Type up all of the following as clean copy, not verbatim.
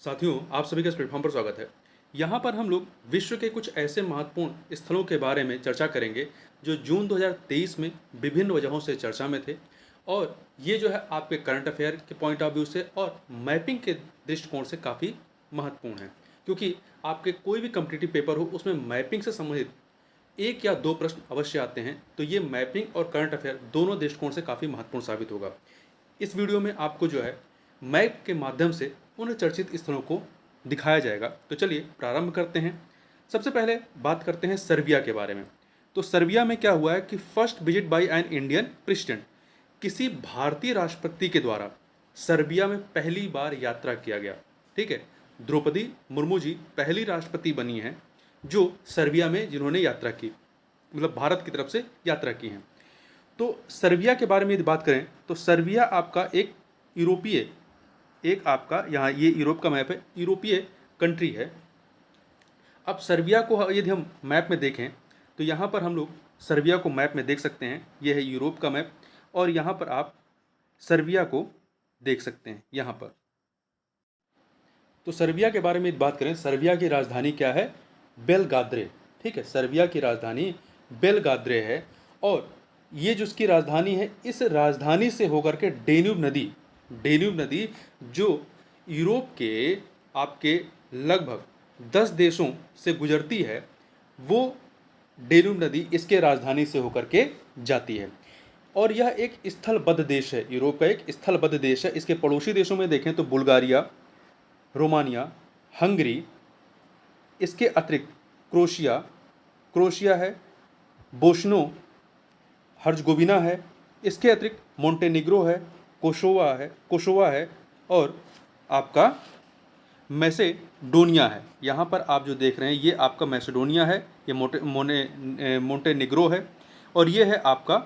साथियों, आप सभी का इस प्लेटफॉर्म पर स्वागत है। यहाँ पर हम लोग विश्व के कुछ ऐसे महत्वपूर्ण स्थलों के बारे में चर्चा करेंगे जो जून 2023 में विभिन्न वजहों से चर्चा में थे। और ये जो है आपके करंट अफेयर के पॉइंट ऑफ व्यू से और मैपिंग के दृष्टिकोण से काफ़ी महत्वपूर्ण है, क्योंकि आपके कोई भी कम्पिटिटिव पेपर हो उसमें मैपिंग से संबंधित एक या दो प्रश्न अवश्य आते हैं। तो ये मैपिंग और करंट अफेयर दोनों दृष्टिकोण से काफ़ी महत्वपूर्ण साबित होगा। इस वीडियो में आपको जो है मैप के माध्यम से उन चर्चित स्थलों को दिखाया जाएगा। तो चलिए प्रारंभ करते हैं। सबसे पहले बात करते हैं सर्बिया के बारे में। तो सर्बिया में क्या हुआ है कि first visit bye an Indian president, किसी भारतीय राष्ट्रपति के द्वारा सर्बिया में पहली बार यात्रा किया गया। ठीक है, द्रौपदी मुर्मू जी पहली राष्ट्रपति बनी हैं जो सर्बिया में जिन्होंने यात्रा की, मतलब भारत की तरफ से यात्रा की हैं। तो सर्बिया के बारे में यदि बात करें तो सर्बिया आपका एक यूरोपीय, एक आपका यहाँ ये यूरोप का मैप है, यूरोपीय कंट्री है। अब सर्बिया को यदि हम मैप में देखें तो यहाँ पर हम लोग सर्बिया को मैप में देख सकते हैं। ये है यूरोप का मैप और यहाँ पर आप सर्बिया को देख सकते हैं यहाँ पर। तो सर्बिया के बारे में बात करें, सर्बिया की राजधानी क्या है? बेलगाद्रे। ठीक है, सर्बिया की राजधानी बेलगाद्रे है। और ये जो इसकी राजधानी है, इस राजधानी से होकर के डेन्यूब नदी जो यूरोप के आपके लगभग 10 देशों से गुजरती है, वो डेन्यूब नदी इसके राजधानी से होकर के जाती है। और यह एक स्थलबद्ध देश है, यूरोप का एक स्थलबद्ध देश है। इसके पड़ोसी देशों में देखें तो बुल्गारिया, रोमानिया, हंगरी, इसके अतिरिक्त क्रोशिया है, बोस्नो हर्जगोविना है, इसके अतिरिक्त मोंटेनिग्रो है, कोसोवा है और आपका मैसेडोनिया है। यहाँ पर आप जो देख रहे हैं ये आपका मैसेडोनिया है, ये मोंटेनिग्रो है और ये है आपका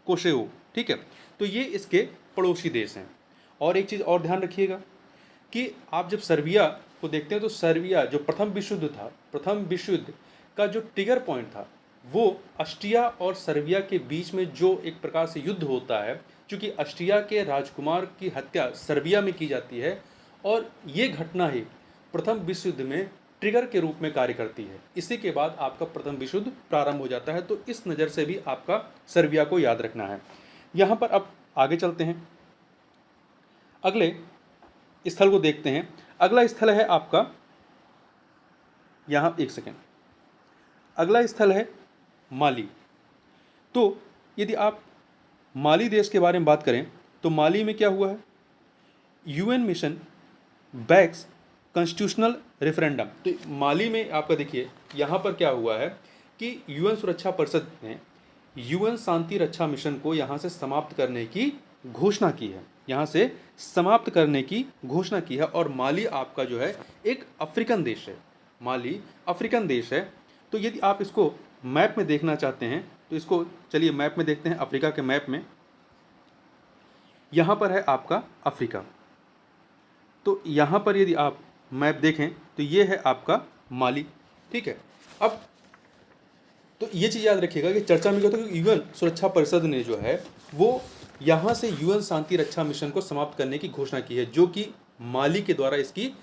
कोसोवो। ठीक है, तो ये इसके पड़ोसी देश हैं। और एक चीज़ और ध्यान रखिएगा कि आप जब सर्बिया को देखते हैं तो सर्बिया जो प्रथम विश्व युद्ध का जो ट्रिगर पॉइंट था, वो ऑस्ट्रिया और सर्बिया के बीच में जो एक प्रकार से युद्ध होता है, क्योंकि ऑस्ट्रिया के राजकुमार की हत्या सर्बिया में की जाती है और ये घटना ही प्रथम विश्व युद्ध में ट्रिगर के रूप में कार्य करती है। इसी के बाद आपका प्रथम विश्व युद्ध प्रारंभ हो जाता है। तो इस नज़र से भी आपका सर्बिया को याद रखना है। यहाँ पर अब आगे चलते हैं, अगले स्थल को देखते हैं। अगला स्थल है आपका, यहाँ एक सेकेंड, अगला स्थल है माली। तो यदि आप माली देश के बारे में बात करें तो माली में क्या हुआ है? UN mission backs constitutional referendum. तो माली में आपका देखिए यहाँ पर क्या हुआ है कि यूएन सुरक्षा परिषद ने यूएन शांति रक्षा मिशन को यहाँ से समाप्त करने की घोषणा की है, यहाँ से समाप्त करने की घोषणा की है। और माली आपका जो है एक अफ्रीकन देश है, माली अफ्रीकन देश है। तो यदि आप इसको मैप में देखना चाहते हैं तो इसको चलिए मैप में देखते हैं। अफ्रीका के मैप में यहाँ पर है आपका अफ्रीका। तो यहाँ पर यदि आप मैप देखें तो ये है आपका माली। ठीक है, अब तो ये चीज़ याद रखिएगा कि चर्चा में क्या होता है कि यूएन सुरक्षा परिषद ने जो है वो यहाँ से यूएन शांति रक्षा मिशन को समाप्त करने की घोषणा की है, जो कि माली के द्वारा इसकी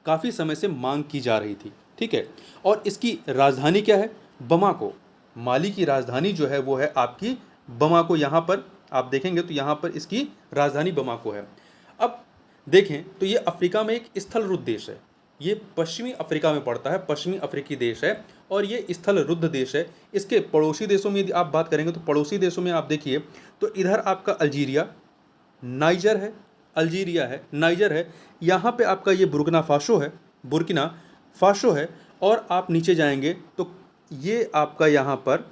काफ़ी समय से मांग की जा रही थी। ठीक है, और इसकी राजधानी क्या है? बमाको। माली की राजधानी जो है वो है आपकी बमाको। यहाँ पर आप देखेंगे तो यहाँ पर इसकी राजधानी बमाको है। अब देखें तो ये अफ्रीका में एक स्थलरुद्ध देश है, ये पश्चिमी अफ्रीका में पड़ता है, पश्चिमी अफ्रीकी देश है और ये स्थलरुद्ध देश है। इसके पड़ोसी देशों में यदि आप बात करेंगे तो पड़ोसी देशों में आप देखिए तो इधर आपका अल्जीरिया, नाइजर है, अल्जीरिया है, नाइजर है, यहाँ पे आपका ये बुर्किना फासो है और आप नीचे जाएंगे तो ये आपका यहाँ पर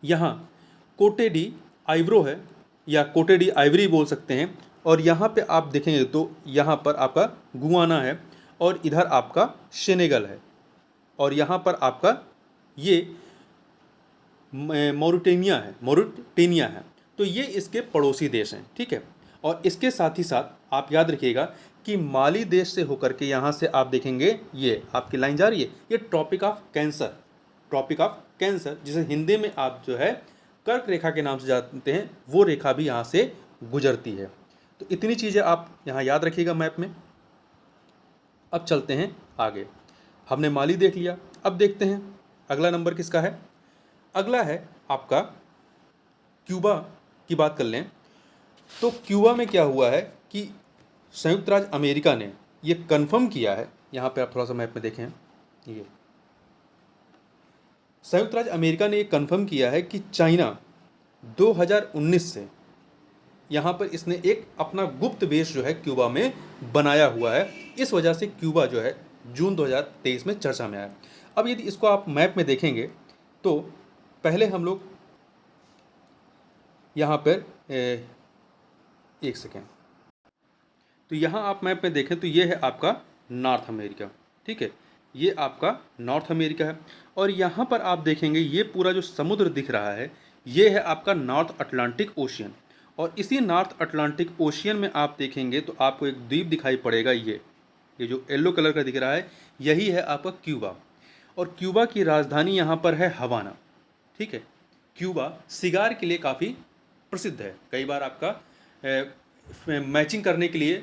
यहाँ कोटे डी आइवरो है या कोटे डी आइवरी बोल सकते हैं। और यहाँ पे आप देखेंगे तो यहाँ पर आपका गुआना है और इधर आपका सेनेगल है और यहाँ पर आपका ये मॉरिटेनिया है। तो ये इसके पड़ोसी देश हैं। ठीक है, और इसके साथ ही साथ आप याद रखिएगा कि माली देश से होकर के यहाँ से आप देखेंगे ये आपकी लाइन जा रही है, ये ट्रॉपिक ऑफ कैंसर, जिसे हिंदी में आप जो है कर्क रेखा के नाम से जानते हैं, वो रेखा भी यहाँ से गुजरती है। तो इतनी चीज़ें आप यहाँ याद रखिएगा मैप में। अब चलते हैं आगे। हमने माली देख लिया, अब देखते हैं अगला नंबर किसका है। अगला है आपका क्यूबा की बात कर लें तो क्यूबा में क्या हुआ है कि संयुक्त राज्य अमेरिका ने ये कंफर्म किया है, यहाँ पे आप थोड़ा सा मैप में देखें, ये संयुक्त राज्य अमेरिका ने ये कंफर्म किया है कि चाइना 2019 से यहाँ पर इसने एक अपना गुप्त बेस जो है क्यूबा में बनाया हुआ है। इस वजह से क्यूबा जो है जून 2023 में चर्चा में आया। अब यदि इसको आप मैप में देखेंगे तो पहले हम लोग यहाँ पर एक सेकेंड, तो यहाँ आप मैप में देखें तो ये है आपका नॉर्थ अमेरिका, ठीक है, ये आपका नॉर्थ अमेरिका है। और यहाँ पर आप देखेंगे ये पूरा जो समुद्र दिख रहा है ये है आपका नॉर्थ अटलांटिक ओशियन। और इसी नॉर्थ अटलांटिक ओशियन में आप देखेंगे तो आपको एक द्वीप दिखाई पड़ेगा, ये जो येलो कलर का दिख रहा है यही है आपका क्यूबा। और क्यूबा की राजधानी यहाँ पर है हवाना, ठीक है। क्यूबा सिगार के लिए काफ़ी प्रसिद्ध है। कई बार आपका मैचिंग करने के लिए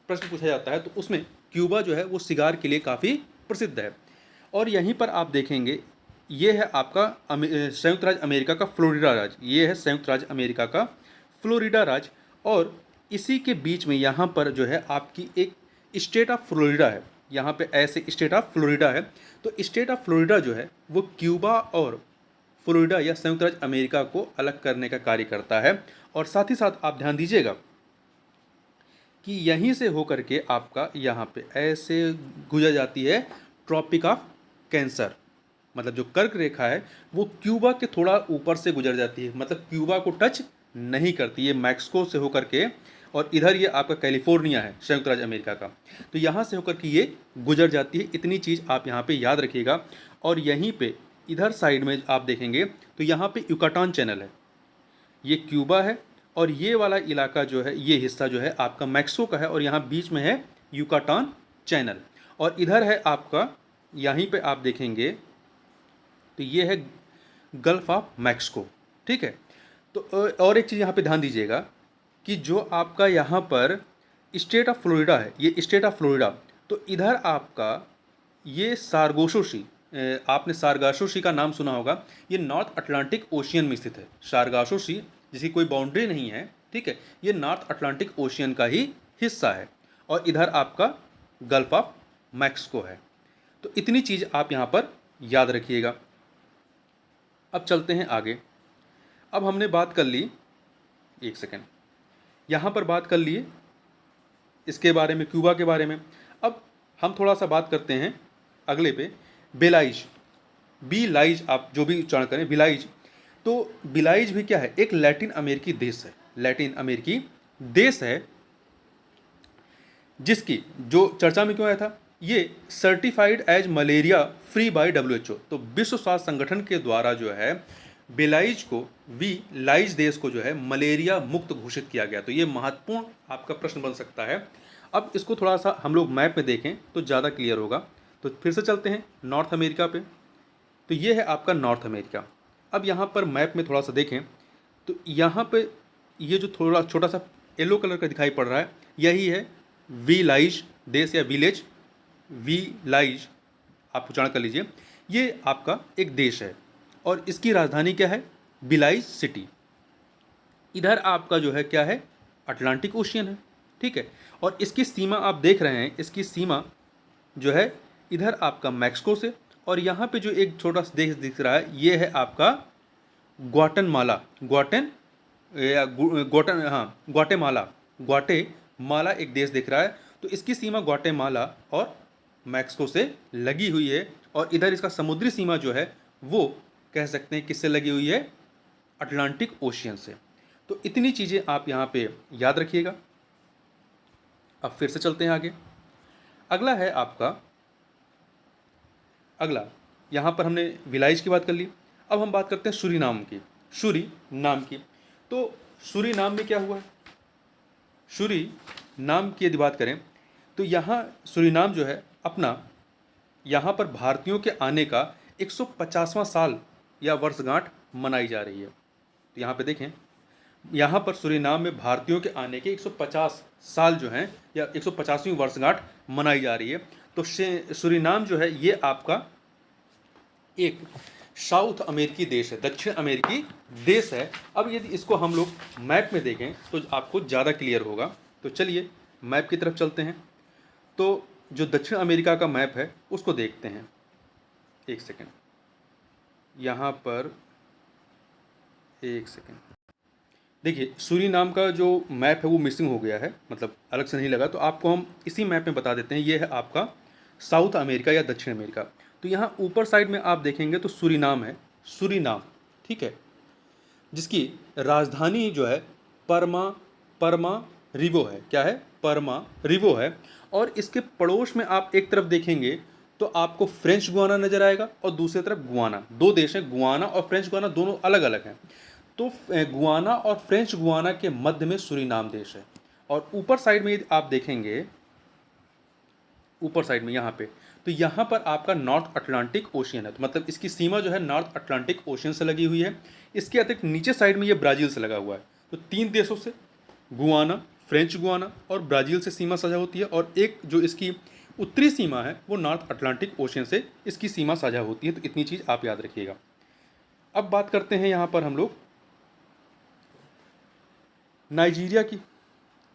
प्रश्न पूछा जाता है तो उसमें क्यूबा जो है वो सिगार के लिए काफ़ी प्रसिद्ध है। और यहीं पर आप देखेंगे ये है आपका संयुक्त राज्य अमेरिका का फ्लोरिडा राज्य, ये है संयुक्त राज्य अमेरिका का फ्लोरिडा राज्य। और इसी के बीच में यहाँ पर जो है आपकी एक स्टेट ऑफ फ्लोरिडा है, यहाँ पे ऐसे स्टेट ऑफ फ्लोरिडा है। तो स्टेट ऑफ फ्लोरिडा जो है वो क्यूबा और फ्लोरिडा या संयुक्त राज्य अमेरिका को अलग करने का कार्य करता है। और साथ ही साथ आप ध्यान दीजिएगा कि यहीं से होकर के आपका यहाँ पे ऐसे गुजर जाती है ट्रॉपिक ऑफ कैंसर, मतलब जो कर्क रेखा है वो क्यूबा के थोड़ा ऊपर से गुजर जाती है, मतलब क्यूबा को टच नहीं करती, ये मैक्सिको से होकर के। और इधर ये आपका कैलिफोर्निया है संयुक्त राज्य अमेरिका का, तो यहाँ से होकर के ये गुजर जाती है। इतनी चीज़ आप यहाँ पे याद रखिएगा। और यहीं पे इधर साइड में आप देखेंगे तो यहाँ पे युकाटान चैनल है, ये क्यूबा है। और ये वाला इलाका जो है ये हिस्सा जो है आपका मैक्सिको का है। और यहाँ बीच में है युकाटान चैनल। और इधर है आपका, यहीं पे आप देखेंगे तो ये है गल्फ ऑफ मैक्सिको, ठीक है। तो और एक चीज़ यहाँ पे ध्यान दीजिएगा कि जो आपका यहाँ पर स्टेट ऑफ फ्लोरिडा है, ये स्टेट ऑफ फ्लोरिडा, तो इधर आपका ये सारगोशो सी, आपने सारगासो सी का नाम सुना होगा, ये नॉर्थ अटलांटिक ओशियन में स्थित है। सारगासो सी जिसकी कोई बाउंड्री नहीं है, ठीक है, ये नॉर्थ अटलांटिक ओशियन का ही हिस्सा है। और इधर आपका गल्फ ऑफ मैक्सिको है। तो इतनी चीज़ आप यहाँ पर याद रखिएगा। अब चलते हैं आगे। अब हमने बात कर ली, एक सेकेंड, यहाँ पर बात कर लिए इसके बारे में, क्यूबा के बारे में। अब हम थोड़ा सा बात करते हैं अगले पे, बेलाइज, बी लाइज आप जो भी उच्चारण करें, बिलाइज। तो बिलाइज भी क्या है, एक लैटिन अमेरिकी देश है, लैटिन अमेरिकी देश है जिसकी जो चर्चा में क्यों आया था, ये certified as malaria free by WHO। तो विश्व स्वास्थ्य संगठन के द्वारा जो है बेलाइज को, वी लाइज देश को जो है मलेरिया मुक्त घोषित किया गया। तो ये महत्वपूर्ण आपका प्रश्न बन सकता है। अब इसको थोड़ा सा हम लोग मैप में देखें तो ज़्यादा क्लियर होगा। तो फिर से चलते हैं नॉर्थ अमेरिका पे। तो ये है आपका नॉर्थ अमेरिका। अब यहाँ पर मैप में थोड़ा सा देखें तो यहाँ पे ये जो थोड़ा छोटा सा येलो कलर का दिखाई पड़ रहा है यही है वी लाइज देश या विलेज, वी लाइज आप उच्चारण कर लीजिए। ये आपका एक देश है और इसकी राजधानी क्या है, बिलाइज सिटी। इधर आपका जो है क्या है, अटलांटिक ओशियन है, ठीक है। और इसकी सीमा आप देख रहे हैं, इसकी सीमा जो है इधर आपका मैक्सिको से, और यहाँ पे जो एक छोटा सा देश दिख रहा है ये है आपका ग्वाटेमाला, ग्वाटेमाला एक देश दिख रहा है। तो इसकी सीमा ग्वाटेमाला और मैक्सिको से लगी हुई है। और इधर इसका समुद्री सीमा जो है वो कह सकते हैं किससे लगी हुई है, अटलांटिक ओशियन से। तो इतनी चीज़ें आप यहाँ पे याद रखिएगा। अब फिर से चलते हैं आगे। अगला है आपका, अगला यहाँ पर हमने विलाइज की बात कर ली। अब हम बात करते हैं सूरीनाम की, सूरीनाम की। तो सूरीनाम में क्या हुआ है, सूरीनाम की यदि बात करें तो यहाँ सूरीनाम जो है अपना, यहाँ पर भारतीयों के आने का 150वां साल या वर्षगांठ मनाई जा रही है। तो यहाँ पे देखें यहाँ पर सूरीनाम में भारतीयों के आने के 150 साल जो हैं या 150वीं वर्षगांठ मनाई जा रही है। तो सूरीनाम जो है ये आपका एक साउथ अमेरिकी देश है, दक्षिण अमेरिकी देश है। अब यदि इसको हम लोग मैप में देखें तो आपको ज़्यादा क्लियर होगा। तो चलिए मैप की तरफ चलते हैं। तो जो दक्षिण अमेरिका का मैप है उसको देखते हैं। एक सेकेंड, यहाँ पर एक सेकेंड देखिए, सूरीनाम का जो मैप है वो मिसिंग हो गया है, मतलब अलग से नहीं लगा। तो आपको हम इसी मैप में बता देते हैं। ये है आपका साउथ अमेरिका या दक्षिण अमेरिका। तो यहाँ ऊपर साइड में आप देखेंगे तो सूरीनाम है, सूरीनाम, ठीक है, जिसकी राजधानी जो है परमा परमा रिवो है। क्या है? परमा रिवो है। और इसके पड़ोस में आप एक तरफ देखेंगे तो आपको फ्रेंच गुआना नजर आएगा और दूसरी तरफ गुआना। दो देश हैं, गुआना और फ्रेंच गुआना, दोनों अलग अलग हैं। तो गुआना और फ्रेंच गुआना के मध्य में सूरीनाम देश है। और ऊपर साइड में यदि आप देखेंगे, ऊपर साइड में यहाँ पे, तो यहाँ पर आपका नॉर्थ अटलांटिक ओशियन है। तो मतलब इसकी सीमा जो है नॉर्थ अटलांटिक ओशियन से लगी हुई है। इसके अतिरिक्त नीचे साइड में ये ब्राज़ील से लगा हुआ है। तो तीन देशों से, गुआना, फ्रेंच गुआना और ब्राज़ील से सीमा साझा होती है। और एक जो इसकी उत्तरी सीमा है वो नॉर्थ अटलांटिक ओशियन से इसकी सीमा साझा होती है। तो इतनी चीज़ आप याद रखिएगा। अब बात करते हैं यहाँ पर हम लोग नाइजीरिया की।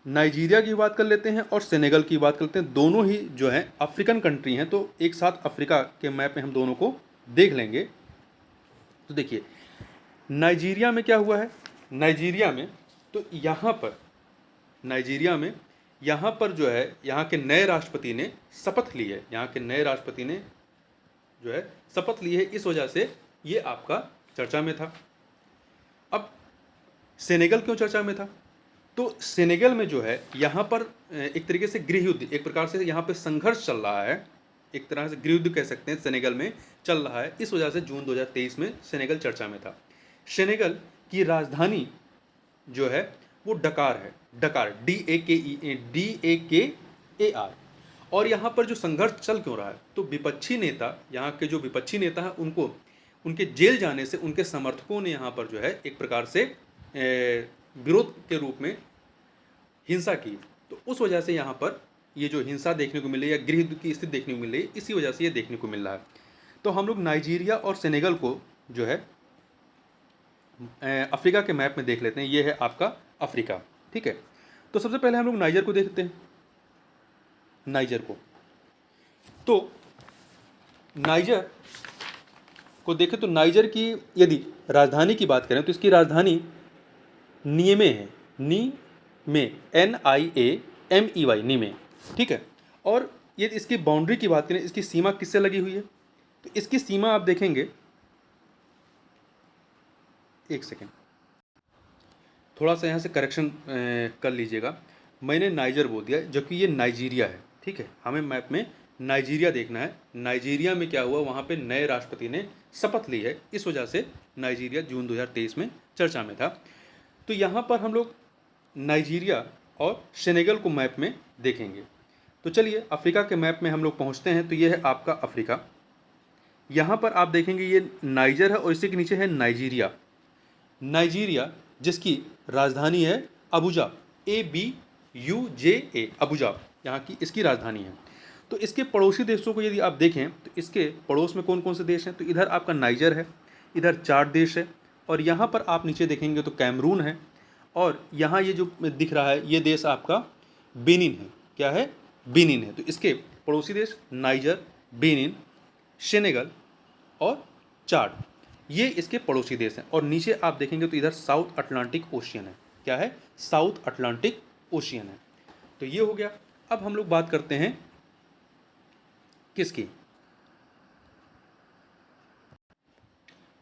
नाइजीरिया की बात कर लेते हैं और सेनेगल की बात करते हैं। दोनों ही जो हैं अफ्रीकन कंट्री हैं। तो एक साथ अफ्रीका के मैप में हम दोनों को देख लेंगे। तो देखिए नाइजीरिया में क्या हुआ है। नाइजीरिया में तो यहाँ पर जो है यहाँ के नए राष्ट्रपति ने शपथ ली है। यहाँ के नए राष्ट्रपति ने जो है शपथ ली है, इस वजह से ये आपका चर्चा में था। अब सेनेगल क्यों चर्चा में था? तो सेनेगल में जो है यहाँ पर एक तरीके से गृह युद्ध, एक प्रकार से यहाँ पे संघर्ष चल रहा है, एक तरह से गृह युद्ध कह सकते हैं, सेनेगल में चल रहा है। इस वजह से जून 2023 में सेनेगल चर्चा में था। सेनेगल की राजधानी जो है वो डकार है, डकार, DAKAR। और यहाँ पर जो संघर्ष चल क्यों रहा है? तो विपक्षी नेता, यहाँ के जो विपक्षी नेता हैं उनको उनके जेल जाने से उनके समर्थकों ने यहाँ पर जो है एक प्रकार से विरोध के रूप में हिंसा की। तो उस वजह से यहाँ पर ये जो हिंसा देखने को मिल रही है या गृह युद्ध की स्थिति देखने को मिल रही है, इसी वजह से ये देखने को मिल रहा है। तो हम लोग नाइजीरिया और सेनेगल को जो है अफ्रीका के मैप में देख लेते हैं। ये है आपका अफ्रीका, ठीक है। तो सबसे पहले हम लोग नाइजर को देखते हैं। नाइजर को तो नाइजर को देखें तो नाइजर की यदि राजधानी की बात करें तो इसकी राजधानी नियमे है, NIAMEY, नियमे, ठीक है। और यदि इसकी बाउंड्री की बात करें, इसकी सीमा किससे लगी हुई है? तो इसकी सीमा आप देखेंगे, एक सेकेंड, थोड़ा सा यहाँ से करेक्शन कर लीजिएगा। मैंने नाइजर बोल दिया जबकि ये नाइजीरिया है, ठीक है। हमें मैप में नाइजीरिया देखना है। नाइजीरिया में क्या हुआ, वहाँ पे नए राष्ट्रपति ने शपथ ली है, इस वजह से नाइजीरिया जून 2023 में चर्चा में था। तो यहाँ पर हम लोग नाइजीरिया और सेनेगल को मैप में देखेंगे। तो चलिए अफ्रीका के मैप में हम लोग पहुँचते हैं। तो ये है आपका अफ्रीका। यहाँ पर आप देखेंगे ये नाइजर है और इसी के नीचे है नाइजीरिया। नाइजीरिया जिसकी राजधानी है अबुजा, ABUJA, अबुजा यहाँ की इसकी राजधानी है। तो इसके पड़ोसी देशों को यदि आप देखें तो इसके पड़ोस में कौन कौन से देश हैं? तो इधर आपका नाइजर है, इधर चार देश है, और यहाँ पर आप नीचे देखेंगे तो कैमरून है, और यहाँ ये जो दिख रहा है ये देश आपका बेनिन है। क्या है? बेनिन है। तो इसके पड़ोसी देश नाइजर, बेनिन, सेनेगल और चाड, ये इसके पड़ोसी देश हैं। और नीचे आप देखेंगे तो इधर साउथ अटलांटिक ओशियन है। क्या है? साउथ अटलांटिक ओशियन है। तो ये हो गया। अब हम लोग बात करते हैं किसकी?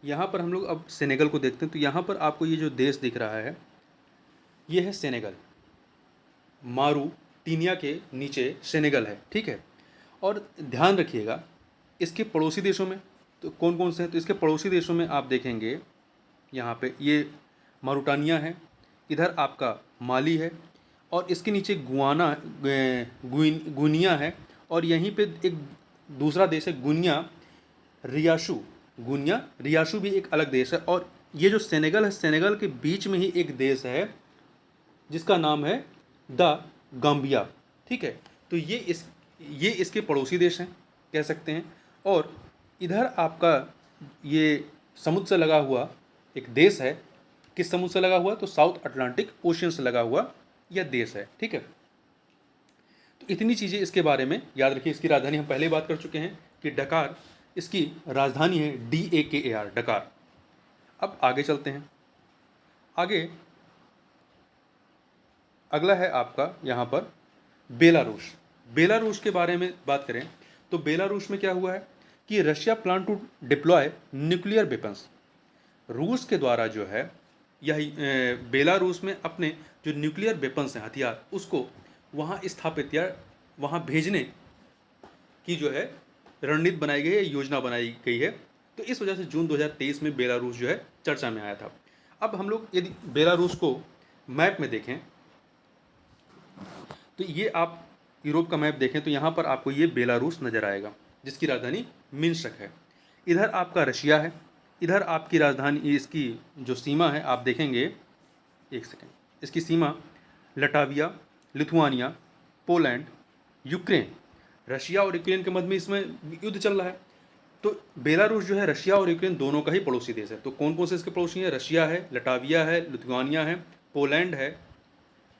यहाँ पर हम लोग अब सेनेगल को देखते हैं। तो यहाँ पर आपको ये जो देश दिख रहा है ये है सेनेगल। मारूटानिया के नीचे सेनेगल है, ठीक है। और ध्यान रखिएगा इसके पड़ोसी देशों में तो कौन कौन से हैं? तो इसके पड़ोसी देशों में आप देखेंगे यहाँ पे ये मारूटानिया है, इधर आपका माली है, और इसके नीचे गुनिया है, और यहीं पे एक दूसरा देश है गुनिया रियासू भी एक अलग देश है, और ये जो सेनेगल है, सेनेगल के बीच में ही एक देश है जिसका नाम है द गाम्बिया, ठीक है। तो ये इसके पड़ोसी देश हैं कह सकते हैं। और इधर आपका ये समुद्र से लगा हुआ एक देश है। किस समुद्र से लगा हुआ? तो साउथ अटलांटिक ओशियन से लगा हुआ यह देश है, ठीक है। तो इतनी चीज़ें इसके बारे में याद रखिए। इसकी राजधानी हम पहले ही बात कर चुके हैं कि डकार इसकी राजधानी है, DAKAR, डकार। अब आगे चलते हैं। आगे अगला है आपका यहाँ पर बेलारूस। बेलारूस के बारे में बात करें तो बेलारूस में क्या हुआ है कि Russia plan to deploy nuclear weapons. रूस के द्वारा जो है यह बेलारूस में अपने जो न्यूक्लियर वेपन्स हैं, हथियार, उसको वहाँ स्थापित या वहाँ भेजने की जो है रणनीति बनाई गई है, योजना बनाई गई है। तो इस वजह से जून 2023 में बेलारूस जो है चर्चा में आया था। अब हम लोग यदि बेलारूस को मैप में देखें तो ये आप यूरोप का मैप देखें तो यहाँ पर आपको ये बेलारूस नज़र आएगा जिसकी राजधानी मिन्स्क है। इधर आपका रशिया है, इधर आपकी राजधानी, इसकी जो सीमा है आप देखेंगे, एक सेकेंड, इसकी सीमा Latvia, Lithuania, Poland, Ukraine, Russia और यूक्रेन के मध्य में इसमें युद्ध चल रहा है। तो बेलारूस जो है रशिया और यूक्रेन दोनों का ही पड़ोसी देश है। तो कौन कौन से इसके पड़ोसी हैं? रशिया है, लटाविया है, लिथुआनिया है, पोलैंड है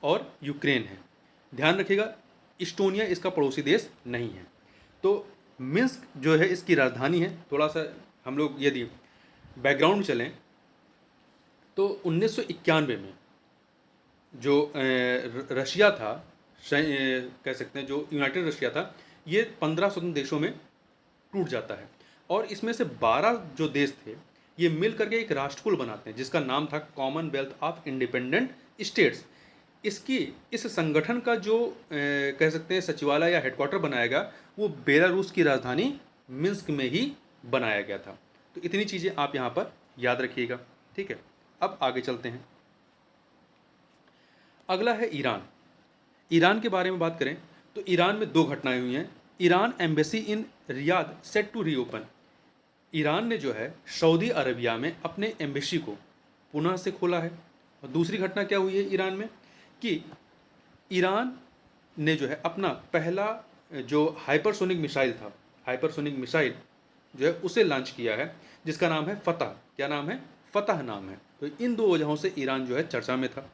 और यूक्रेन है। ध्यान रखिएगा, इस्टोनिया इसका पड़ोसी देश नहीं है। तो मिन्स्क जो है इसकी राजधानी है। थोड़ा सा हम लोग यदि बैकग्राउंड में चलें तो 1991 में जो रशिया था, कह सकते हैं जो यूनाइटेड रशिया था, ये 15 स्वतंत्र देशों में टूट जाता है और इसमें से 12 जो देश थे ये मिल करके एक राष्ट्रकुल बनाते हैं जिसका नाम था कॉमनवेल्थ ऑफ इंडिपेंडेंट स्टेट्स। इस संगठन का जो कह सकते हैं सचिवालय या हेडक्वार्टर बनाएगा वो बेलारूस की राजधानी मिन्स्क में ही बनाया गया था। तो इतनी चीज़ें आप यहाँ पर याद रखिएगा, ठीक है। अब आगे चलते हैं। अगला है ईरान। ईरान के बारे में बात करें तो ईरान में 2 घटनाएं हुई हैं। Iran embassy in Riyadh set to reopen. Iran ने जो है सऊदी अरबिया में अपने एम्बेसी को पुनः से खोला है। और दूसरी घटना क्या हुई है ईरान में कि ईरान ने जो है अपना पहला जो हाइपरसोनिक मिसाइल था, हाइपरसोनिक मिसाइल जो है उसे लॉन्च किया है जिसका नाम है फतह। क्या नाम है? फतह नाम है। तो इन 2 वजहों से ईरान जो है चर्चा में था।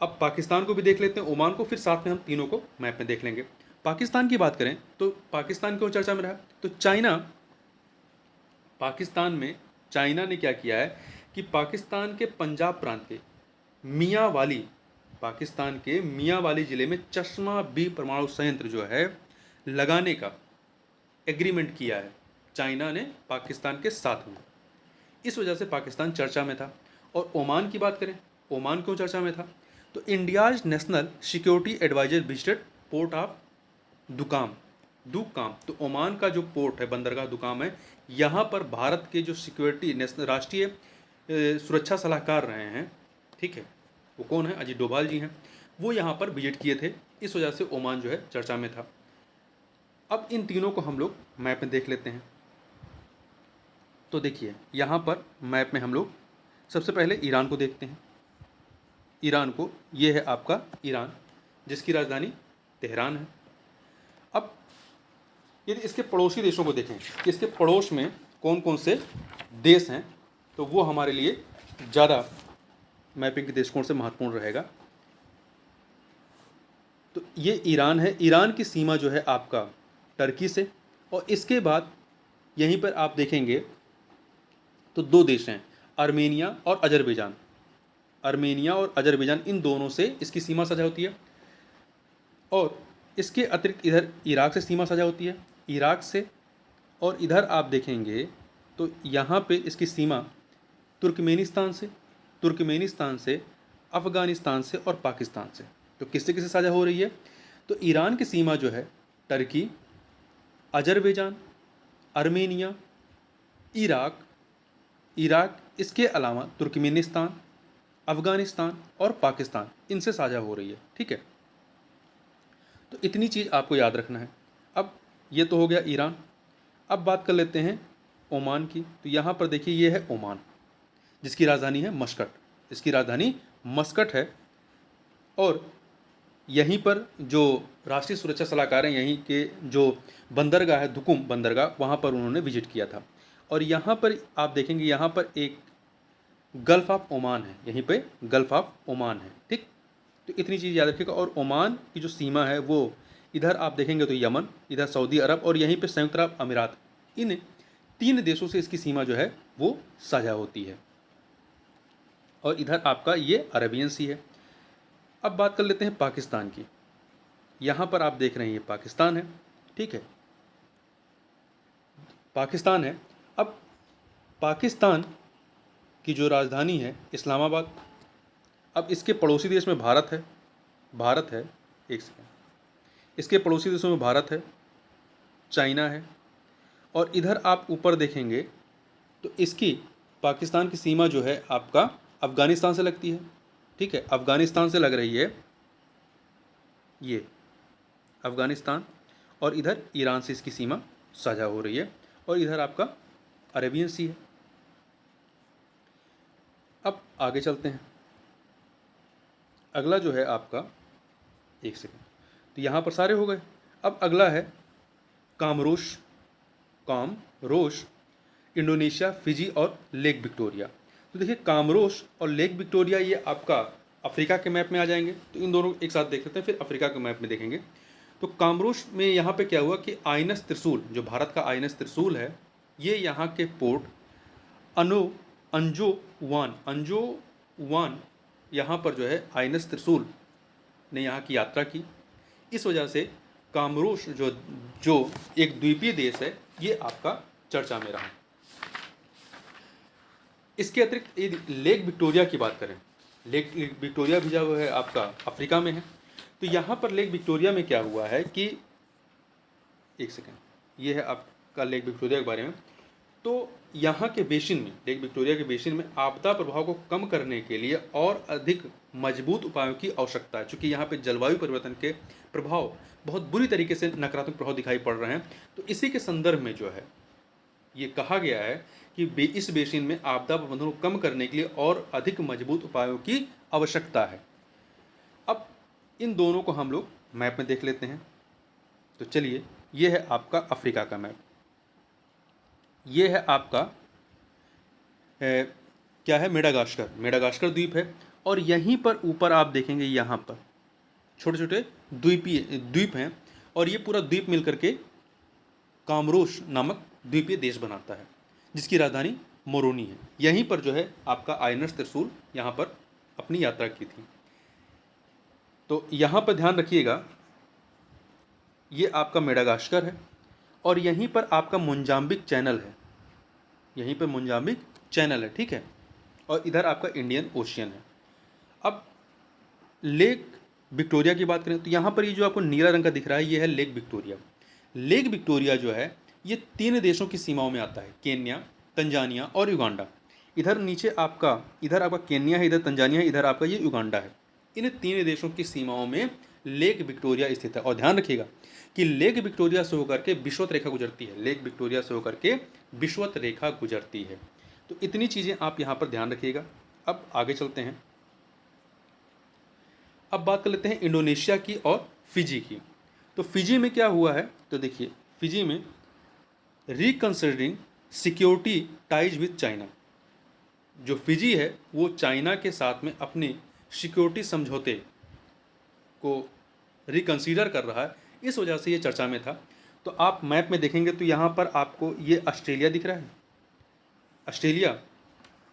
अब पाकिस्तान को भी देख लेते हैं, ओमान को, फिर साथ में हम तीनों को मैप में देख लेंगे। पाकिस्तान की बात करें तो पाकिस्तान क्यों चर्चा में रहा? तो पाकिस्तान में चाइना ने क्या किया है कि पाकिस्तान के पंजाब प्रांत के मियांवाली, पाकिस्तान के मियांवाली ज़िले में चश्मा बी परमाणु संयंत्र जो है लगाने का एग्रीमेंट किया है चाइना ने पाकिस्तान के साथ में। इस वजह से पाकिस्तान चर्चा में था। और ओमान की बात करें, ओमान क्यों चर्चा में था? तो India's national security adviser visited port of Duqm. तो ओमान का जो पोर्ट है, बंदरगाह दुकाम है, यहाँ पर भारत के जो सिक्योरिटी नेशनल राष्ट्रीय सुरक्षा सलाहकार रहे हैं, ठीक है, वो कौन है? अजीत डोभाल जी हैं। वो यहाँ पर विजिट किए थे। इस वजह से ओमान जो है चर्चा में था। अब इन तीनों को हम लोग मैप में देख लेते हैं। तो देखिए यहाँ पर मैप में हम लोग सबसे पहले ईरान को देखते हैं। ईरान को, ये है आपका ईरान जिसकी राजधानी तेहरान है। अब यदि इसके पड़ोसी देशों को देखें कि इसके पड़ोस में कौन कौन से देश हैं तो वो हमारे लिए ज़्यादा मैपिंग के दृष्टिकोण से महत्वपूर्ण रहेगा। तो ये ईरान है। ईरान की सीमा जो है आपका टर्की से, और इसके बाद यहीं पर आप देखेंगे तो 2 देश हैं, आर्मेनिया और अजरबैजान। आर्मेनिया और अजरबैजान, इन दोनों से इसकी सीमा साझा होती है। और इसके अतिरिक्त इधर इराक से सीमा साझा होती है, इराक से। और इधर आप देखेंगे तो यहाँ पे इसकी सीमा तुर्कमेनिस्तान से, अफ़गानिस्तान से और पाकिस्तान से। तो किससे किससे साझा हो रही है? तो ईरान की सीमा जो है टर्की, अजरबैजान, आर्मेनिया, इराक, इसके अलावा तुर्कमेनिस्तान, अफ़गानिस्तान और पाकिस्तान, इनसे साझा हो रही है, ठीक है। तो इतनी चीज़ आपको याद रखना है। अब ये तो हो गया ईरान। अब बात कर लेते हैं ओमान की। तो यहाँ पर देखिए ये है ओमान। जिसकी राजधानी है मस्कट। इसकी राजधानी मस्कट है। और यहीं पर जो राष्ट्रीय सुरक्षा सलाहकार हैं, यहीं के जो बंदरगाह है दुकुम बंदरगाह, वहाँ पर उन्होंने विजिट किया था। और यहाँ पर आप देखेंगे, यहाँ पर एक गल्फ़ ऑफ ओमान है, यहीं पे गल्फ़ ऑफ ओमान है, ठीक। तो इतनी चीज़ याद रखिएगा। और ओमान की जो सीमा है वो इधर आप देखेंगे तो यमन, इधर सऊदी अरब और यहीं पे संयुक्त अरब अमीरात, इन 3 देशों से इसकी सीमा जो है वो साझा होती है। और इधर आपका ये अरेबियन सी है। अब बात कर लेते हैं पाकिस्तान की। यहाँ पर आप देख रहे हैं ये पाकिस्तान है, ठीक है, पाकिस्तान है। अब पाकिस्तान की जो राजधानी है इस्लामाबाद। अब इसके पड़ोसी देश में भारत है, एक सेकेंड, इसके पड़ोसी देशों में भारत है, चाइना है। और इधर आप ऊपर देखेंगे तो इसकी पाकिस्तान की सीमा जो है आपका अफ़गानिस्तान से लगती है, ठीक है, अफ़गानिस्तान से लग रही है ये अफ़गानिस्तान। और इधर ईरान से इसकी सीमा साझा हो रही है। और इधर आपका अरेबियन सी है। अब आगे चलते हैं। अगला जो है आपका, एक सेकेंड, तो यहाँ पर सारे हो गए। अब अगला है कामरोश, इंडोनेशिया, फिजी और लेक विक्टोरिया। तो देखिए कामरोश और लेक विक्टोरिया ये आपका अफ्रीका के मैप में आ जाएंगे। तो इन दोनों एक साथ देख लेते हैं, फिर अफ्रीका के मैप में देखेंगे। तो कामरोश में यहाँ पे क्या हुआ कि आइनस त्रिशूल, जो भारत का आइनस त्रिशूल है, ये यहाँ के पोर्ट अंजो वान यहाँ पर जो है आइनस त्रिशूल ने यहाँ की यात्रा की। इस वजह से कामरूश जो एक द्वीपीय देश है, ये आपका चर्चा में रहा। इसके अतिरिक्त यदि लेक विक्टोरिया की बात करें, लेक विक्टोरिया भी जो है आपका अफ्रीका में है। तो यहाँ पर लेक विक्टोरिया में क्या हुआ है कि, एक सेकेंड, ये है आपका लेक विक्टोरिया के बारे में। तो यहाँ के बेसिन में, लेक विक्टोरिया के बेसिन में आपदा प्रभाव को कम करने के लिए और अधिक मजबूत उपायों की आवश्यकता है, क्योंकि यहाँ पे जलवायु परिवर्तन के प्रभाव बहुत बुरी तरीके से नकारात्मक प्रभाव दिखाई पड़ रहे हैं। तो इसी के संदर्भ में जो है ये कहा गया है कि इस बेसिन में आपदा प्रबंधन को कम करने के लिए और अधिक मजबूत उपायों की आवश्यकता है। अब इन दोनों को हम लोग मैप में देख लेते हैं। तो चलिए, ये है आपका अफ्रीका का मैप, ये है आपका क्या है, मेडागास्कर द्वीप है। और यहीं पर ऊपर आप देखेंगे, यहाँ पर छोटे छोटे द्वीप हैं। और ये पूरा द्वीप मिलकर के कामरोश नामक द्वीपीय देश बनाता है, जिसकी राजधानी मोरोनी है। यहीं पर जो है आपका आइनस त्रिशूल यहाँ पर अपनी यात्रा की थी। तो यहाँ पर ध्यान रखिएगा, ये आपका मेडागास्कर है। और यहीं पर आपका मोजाम्बिक चैनल है, यहीं पर मोजाम्बिक चैनल है, ठीक है। और इधर आपका इंडियन ओशियन है। अब लेक विक्टोरिया की बात करें तो यहाँ पर ये जो आपको नीला रंग का दिख रहा है, ये है लेक विक्टोरिया। लेक विक्टोरिया जो है ये 3 देशों की सीमाओं में आता है, केन्या, तंजानिया और युगांडा। इधर नीचे आपका, इधर आपका केन्या है, इधर तंजानिया है, इधर आपका ये युगांडा है। इन 3 देशों की सीमाओं में लेक विक्टोरिया स्थित है। और ध्यान रखिएगा कि लेक विक्टोरिया से होकर के विषुवत रेखा गुजरती है, लेक विक्टोरिया से होकर के विषुवत रेखा गुजरती है। तो इतनी चीज़ें आप यहाँ पर ध्यान रखिएगा। अब आगे चलते हैं। अब बात कर लेते हैं इंडोनेशिया की और फिजी की। तो फिजी में क्या हुआ है, तो देखिए फिजी में reconsidering security ties with China, जो फिजी है वो चाइना के साथ में अपने सिक्योरिटी समझौते को रिकंसीडर कर रहा है। इस वजह से ये चर्चा में था। तो आप मैप में देखेंगे तो यहाँ पर आपको ये ऑस्ट्रेलिया दिख रहा है, ऑस्ट्रेलिया।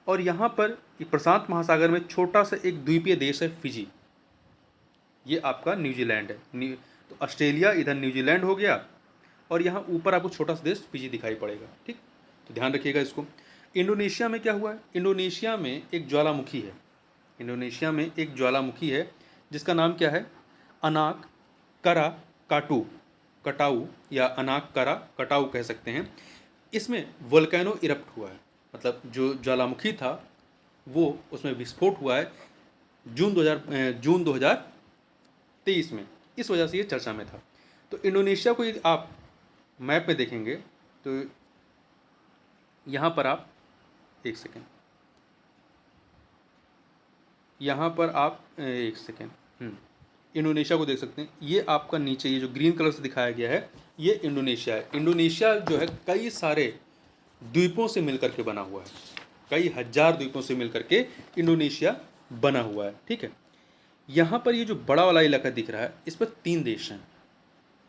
और यहाँ पर प्रशांत महासागर में छोटा सा एक द्वीपीय देश है फिजी, ये आपका न्यूजीलैंड है। तो ऑस्ट्रेलिया इधर न्यूजीलैंड हो गया। और यहाँ ऊपर आपको छोटा सा देश फिजी दिखाई पड़ेगा, ठीक। तो ध्यान रखिएगा इसको। इंडोनेशिया में क्या हुआ है, इंडोनेशिया में एक ज्वालामुखी है, इंडोनेशिया में एक ज्वालामुखी है जिसका नाम क्या है, अनाक करा कटाऊ या अनाक करा कटाऊ कह सकते हैं। इसमें वोल्केनो इरप्ट हुआ है, मतलब जो ज्वालामुखी था वो, उसमें विस्फोट हुआ है जून 2023 में। इस वजह से ये चर्चा में था। तो इंडोनेशिया को यदि आप मैप में देखेंगे तो यहाँ पर आप, एक सेकेंड, यहाँ पर आप एक सेकेंड, इंडोनेशिया को देख सकते हैं। ये आपका नीचे ये जो ग्रीन कलर से दिखाया गया है, ये इंडोनेशिया है। इंडोनेशिया जो है कई सारे द्वीपों से मिलकर के बना हुआ है, कई हजार द्वीपों से मिलकर के इंडोनेशिया बना हुआ है, ठीक है। यहाँ पर ये जो बड़ा वाला इलाका दिख रहा है, इस पर 3 देश हैं।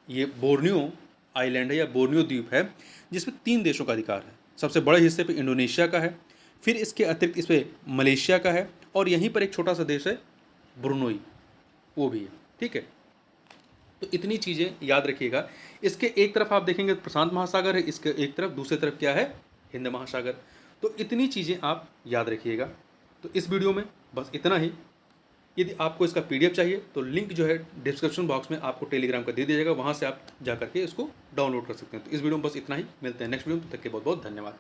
ये बोर्नियो आइलैंड है या बोर्नियो द्वीप है, जिसमें 3 देशों का अधिकार है। सबसे बड़े हिस्से पे इंडोनेशिया का है, फिर इसके अतिरिक्त इस पे मलेशिया का है, और यहीं पर एक छोटा सा देश है ब्रुनोई, वो भी है, ठीक है। तो इतनी चीज़ें याद रखिएगा। इसके एक तरफ आप देखेंगे प्रशांत महासागर है, इसके एक तरफ दूसरी तरफ क्या है, हिंद महासागर। तो इतनी चीज़ें आप याद रखिएगा। तो इस वीडियो में बस इतना ही। यदि आपको इसका पीडीएफ चाहिए तो लिंक जो है डिस्क्रिप्शन बॉक्स में आपको टेलीग्राम का दे दिया जाएगा, वहाँ से आप जा करके इसको डाउनलोड कर सकते हैं। तो इस वीडियो में बस इतना ही, मिलते हैं नेक्स्ट वीडियो में, तब तक के बहुत बहुत धन्यवाद।